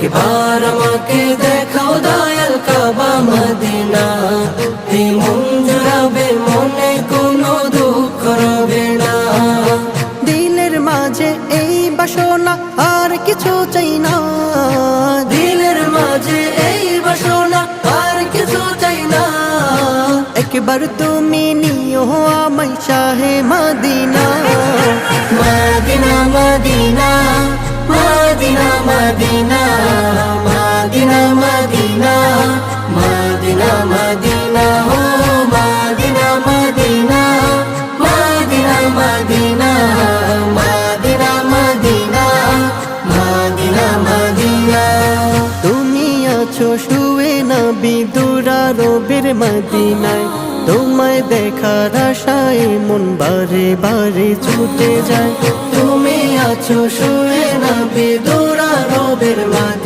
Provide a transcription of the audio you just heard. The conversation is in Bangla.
একবার আমাকে দেখাও দয়াল কাবা মদিনা, এই মন জুড়াবে মনে কোনো দুঃখ রবে না। দিলের মাঝে এই বাসনা আর কিছু চাই না, দিলের মাঝে এই বাসনা আর কিছু চাই না। একবার তুমি নিও আমায় শাহে Medina. Medina Medina Medina Medina Medina Medina Medina Medina ও Medina Medina Medina Medina Medina Medina Medina Medina. তুমি আছো শুয়ে নবী দুরারবের মদিনায়, তোমায় দেখার আশায় মন বারে বারে ছুটে যায়। তুমি আছো শুয়ে নবী দুরারবের মদিনায়।